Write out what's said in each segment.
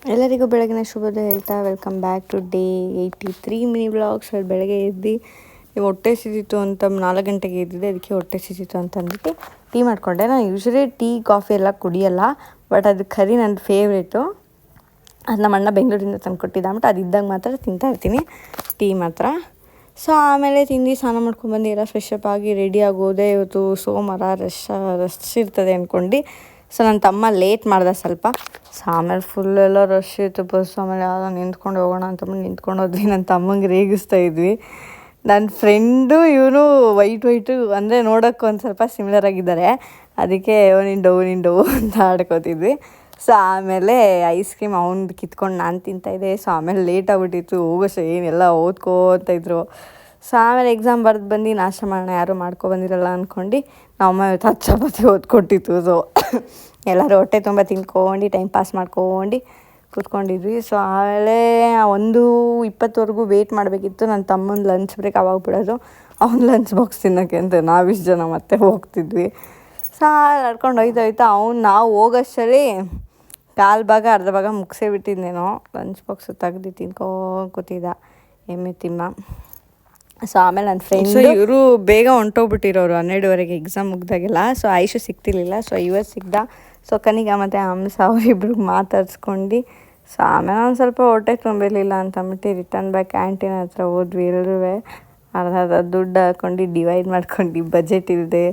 ಎಲ್ಲರಿಗೂ ಬೆಳಗಿನ ಶುಭೋದಯ ಹೇಳ್ತಾ welcome back to day 83 mini vlogs. ಬೆಳಗ್ಗೆ ಎದ್ದು ಹೊಟ್ಟೆ ಸಿದ್ದಿತ್ತು ಅಂತ 4 ಗಂಟೆಗೆ ಎದ್ದಿದ್ದೆ. ಅದಕ್ಕೆ ಹೊಟ್ಟೆ ಸಿದ್ದಿತ್ತು ಅಂತ ಅಂದ್ಬಿಟ್ಟು ಟೀ ಮಾಡಿಕೊಂಡೆ. ನಾನು ಯೂಶ್ವಲಿ ಟೀ ಕಾಫಿ ಎಲ್ಲ ಕುಡಿಯಲ್ಲ, ಬಟ್ ಅದು ಖರೀ ನನ್ನ ಫೇವ್ರೇಟು. ಅದು ನಮ್ಮ ಅಣ್ಣ ಬೆಂಗಳೂರಿಂದ ತಂದು ಕೊಟ್ಟಿದ್ದ ಅಂದ್ಬಿಟ್ಟು ಅದು ಇದ್ದಾಗ ಮಾತ್ರ ತಿಂತಾಯಿರ್ತೀನಿ ಟೀ ಮಾತ್ರ. ಸೊ ಆಮೇಲೆ ತಿಂದು ಸ್ನಾನ ಮಾಡ್ಕೊಂಡ್ಬಂದು ಎಲ್ಲ ಫ್ರೆಶಪ್ ಆಗಿ ರೆಡಿ ಆಗೋದೆ. ಇವತ್ತು ಸೋಮವಾರ ರಶ್ ಇರ್ತದೆ ಅಂದ್ಕೊಂಡು. ಸೊ ನನ್ನ ತಮ್ಮ ಲೇಟ್ ಮಾಡ್ದೆ ಸ್ವಲ್ಪ. ಸೊ ಆಮೇಲೆ ಫುಲ್ಲೆಲ್ಲ ರಶ್ ಇತ್ತು ಬಸ್ಸು. ಆಮೇಲೆ ಯಾರೋ ನಿಂತ್ಕೊಂಡು ಹೋಗೋಣ ಅಂತಂದ್ಬಿಟ್ಟು ನಿಂತ್ಕೊಂಡು ಹೋದ್ವಿ. ನನ್ನ ತಮ್ಮಂಗೆ ರೇಗಿಸ್ತಾ ಇದ್ವಿ. ನನ್ನ ಫ್ರೆಂಡು ಇವನು ವೈಟು ಅಂದರೆ ನೋಡೋಕ್ಕೆ ಒಂದು ಸ್ವಲ್ಪ ಸಿಮಿಲರ್ ಆಗಿದ್ದಾರೆ. ಅದಕ್ಕೆ ನೀನು ಡವ್ ಅಂತ ಆಡ್ಕೋತಿದ್ವಿ. ಸೊ ಆಮೇಲೆ ಐಸ್ ಕ್ರೀಮ್ ಅವ್ನು ಕಿತ್ಕೊಂಡು ನಾನು ತಿಂತಾಯಿದ್ದೆ. ಸೊ ಆಮೇಲೆ ಲೇಟ್ ಆಗಿಬಿಟ್ಟಿತ್ತು. ಹೋಗೋಷ್ಟು ಏನೆಲ್ಲ ಓದ್ಕೋತಾಯಿದ್ರು. ಸೊ ಆಮೇಲೆ ಎಕ್ಸಾಮ್ ಬರೆದು ಬಂದು ನಾಷ್ಟ ಮಾಡೋಣ, ಯಾರೂ ಬಂದಿರಲ್ಲ ಅಂದ್ಕೊಂಡು ನಮ್ಮಮ್ಮ ಇವತ್ತು 10 ಚಪಾತಿ ಓದ್ಕೊಟ್ಟಿತ್ತು. ಸೊ ಎಲ್ಲರೂ ಹೊಟ್ಟೆ ತುಂಬ ತಿನ್ಕೊಂಡು ಟೈಮ್ ಪಾಸ್ ಮಾಡ್ಕೊಂಡು ಕೂತ್ಕೊಂಡಿದ್ವಿ. ಸೊ ಆಮೇಲೆ 1:20ವರೆಗೂ ವೇಟ್ ಮಾಡಬೇಕಿತ್ತು. ನನ್ನ ತಮ್ಮನ ಲಂಚ್ ಬ್ರೇಕ್ ಅವಾಗ ಬಿಡೋದು. ಅವ್ನ ಲಂಚ್ ಬಾಕ್ಸ್ ತಿನ್ನೋಕ್ಕೆ ಅಂತ ನಾವಿಷ್ಟು ಜನ ಮತ್ತೆ ಹೋಗ್ತಿದ್ವಿ. ಸೊ ನಡ್ಕೊಂಡು ಹೋಯ್ತಾ ನಾವು ಹೋಗೋಷ್ಟರಲ್ಲಿ ಕಾಲು ಭಾಗ ಅರ್ಧ ಭಾಗ ಮುಗಿಸೇ ಬಿಟ್ಟಿದ್ದೇನೋ. ಲಂಚ್ ಬಾಕ್ಸು ತೆಗ್ದು ಕೂತಿದ್ದ ಎಮ್ಮೆ ತಿಮ್ಮ. ಸೊ ಆಮೇಲೆ ನನ್ನ ಫ್ರೆಂಡ್ಸ್ ಇವರು ಬೇಗ ಹೊಂಟೋಗ್ಬಿಟ್ಟಿರೋರು 12ವರೆಗೆ ಎಕ್ಸಾಮ್ ಮುಗ್ದಾಗೆಲ್ಲ. ಸೊ ಆಯುಷು ಸಿಗ್ತಿರ್ಲಿಲ್ಲ. ಸೊ ಇವತ್ತು ಸಿಗ್ದ. ಸೊ ಕನಿಗ ಮತ್ತು ಹಂಸ ಅವರಿಬ್ರಿಗೆ ಮಾತಾಡ್ಸ್ಕೊಂಡು ಸೊ ಆಮೇಲೆ ಒಂದು ಸ್ವಲ್ಪ ಹೊಟ್ಟೆ ತುಂಬಿರಲಿಲ್ಲ ಅಂತಂದ್ಬಿಟ್ಟು ರಿಟರ್ನ್ ಬ್ಯಾಕ್ ಕ್ಯಾಂಟೀನ್ ಹತ್ರ ಹೋದ್ವಿ. ಎಲ್ಲರೂ ಅರ್ಧ ದುಡ್ಡು ಹಾಕ್ಕೊಂಡು ಡಿವೈಡ್ ಮಾಡ್ಕೊಂಡು ಬಜೆಟ್ ಇಲ್ಲದೆ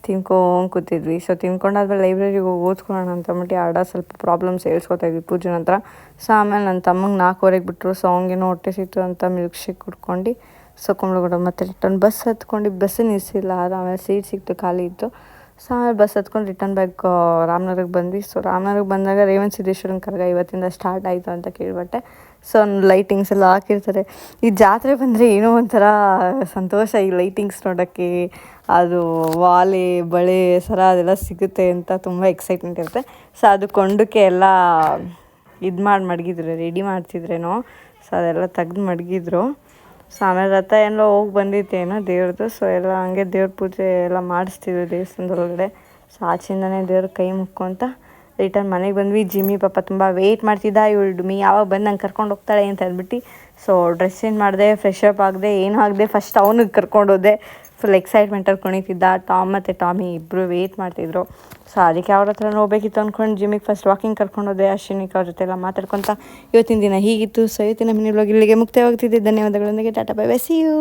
ತಿನ್ಕೊಂಡು ಕೂತಿದ್ವಿ. ಸೊ ತಿನ್ಕೊಂಡಾದ್ಮೇಲೆ ಲೈಬ್ರರಿಗೆ ಹೋಗಿ ಓದ್ಕೊಳ್ಳೋಣ ಅಂತಂದ್ಬಿಟ್ಟು ಸ್ವಲ್ಪ ಪ್ರಾಬ್ಲಮ್ಸ್ ಹೇಳ್ಸ್ಕೊತಾಯಿದ್ವಿ ಪೂಜನ ಹತ್ರ. ಸೊ ಆಮೇಲೆ ನನ್ನ ತಮ್ಮಂಗೆ 4ವರೆಗೆ ಬಿಟ್ಟರು. ಸೊ ಅವ್ನಿಗೇನೋ ಹೊಟ್ಟೆ ಸಿಕ್ತು ಅಂತ ಮಿಲ್ಕ್ ಶೇಕ್ ಕುಡ್ಕೊಂಡು ಸೊ ಕುಂಬ್ಳಗೂಡ ಮತ್ತು ರಿಟರ್ನ್ ಬಸ್ ಹತ್ಕೊಂಡು ಬಸ್ಸು ನಿಲ್ಲಿಸಿಲ್ಲ. ಆಮೇಲೆ ಸೀಟ್ ಸಿಕ್ತು, ಖಾಲಿ ಇತ್ತು. ಸೊ ಆಮೇಲೆ ಬಸ್ ಹತ್ಕೊಂಡು ರಿಟರ್ನ್ ಬ್ಯಾಕ್ ರಾಮನಗರಕ್ಕೆ ಬಂದ್ವಿ. ಸೊ ರಾಮನಗರಕ್ಕೆ ಬಂದಾಗ ರೇವಣ ಸಿದ್ದೇಶ್ವರನ ಕರಗ ಇವತ್ತಿಂದ ಸ್ಟಾರ್ಟ್ ಆಯಿತು ಅಂತ ಕೇಳ್ಬಟ್ಟೆ. ಸೊ ಲೈಟಿಂಗ್ಸ್ ಎಲ್ಲ ಹಾಕಿರ್ತಾರೆ. ಈ ಜಾತ್ರೆ ಬಂದರೆ ಏನೋ ಒಂಥರ ಸಂತೋಷ ಈ ಲೈಟಿಂಗ್ಸ್ ನೋಡೋಕ್ಕೆ. ಅದು ವಾಲೆ ಬಳೆ ಸರ ಅದೆಲ್ಲ ಸಿಗುತ್ತೆ ಅಂತ ತುಂಬ ಎಕ್ಸೈಟ್ಮೆಂಟ್ ಇರುತ್ತೆ. ಸೊ ಅದು ಕೊಂಡಕ್ಕೆ ಎಲ್ಲ ಮಡಗಿದ್ರು, ರೆಡಿ ಮಾಡ್ತಿದ್ರೇನೋ. ಸೊ ಅದೆಲ್ಲ ತೆಗ್ದು ಮಡಗಿದ್ರು. ಸೊ ಆಮೇಲೆ ರಥ ಎಲ್ಲ ಹೋಗಿ ಬಂದಿತ್ತೇನೋ ದೇವ್ರದ್ದು. ಸೊ ಎಲ್ಲ ಹಂಗೆ ದೇವ್ರ ಪೂಜೆ ಎಲ್ಲ ಮಾಡಿಸ್ತಿದ್ರು ದೇವಸ್ಥಾನದೊಳಗಡೆ. ಸೊ ಆಚಿಂದನೇ ದೇವ್ರ ಕೈ ಮುಕ್ಕೊಂತ ರಿಟರ್ನ್ ಮನೆಗೆ ಬಂದ್ವಿ. ಜಿಮ್ಮಿ ಪಾಪ ತುಂಬ ವೆಯ್ಟ್ ಮಾಡ್ತಿದ್ದ. ಇವಳು ಡುಮಿ ಯಾವಾಗ ಬಂದು ನಂಗೆ ಕರ್ಕೊಂಡು ಹೋಗ್ತಾಳೆ ಅಂತ ಅಂದ್ಬಿಟ್ಟು. ಸೊ ಡ್ರೆಸ್ ಚೇಂಜ್ ಮಾಡಿದೆ, ಫ್ರೆಶಪ್ ಆಗದೆ, ಏನೂ ಆಗದೆ ಫಸ್ಟ್ ಅವನಿಗೆ ಕರ್ಕೊಂಡೋದೆ. ಫುಲ್ ಎಕ್ಸೈಟ್ಮೆಂಟಲ್ಲಿ ಕುಣಿತಿದ್ದ. ಟಾಮ್ ಮತ್ತು ಟಾಮಿ ಇಬ್ಬರು ವೆಯ್ಟ್ ಮಾಡ್ತಿದ್ರು. ಸೊ ಅದಕ್ಕೆ ಅವ್ರ ಹತ್ರ ಹೋಗ್ಬೇಕಿತ್ತು ಅಂದ್ಕೊಂಡು ಜಿಮ್ಮಿಗೆ ಫಸ್ಟ್ ವಾಕಿಂಗ್ ಕರ್ಕೊಂಡೋದೆ. ಅಶ್ವಿನಿಕ್ ಅವ್ರ ಜೊತೆ ಎಲ್ಲ ಮಾತಾಡ್ಕೊತ ಇವತ್ತಿನ ದಿನ ಹೀಗಿತ್ತು. ಸೊ ಇವತ್ತಿನ ಮಿನಿ ವ್ಲಾಗ್ ಇಲ್ಲಿಗೆ ಮುಕ್ತಾಯವಾಗ್ತಿದ್ದೆ. ಧನ್ಯವಾದಗಳೊಂದಿಗೆ tata bye bye, see you.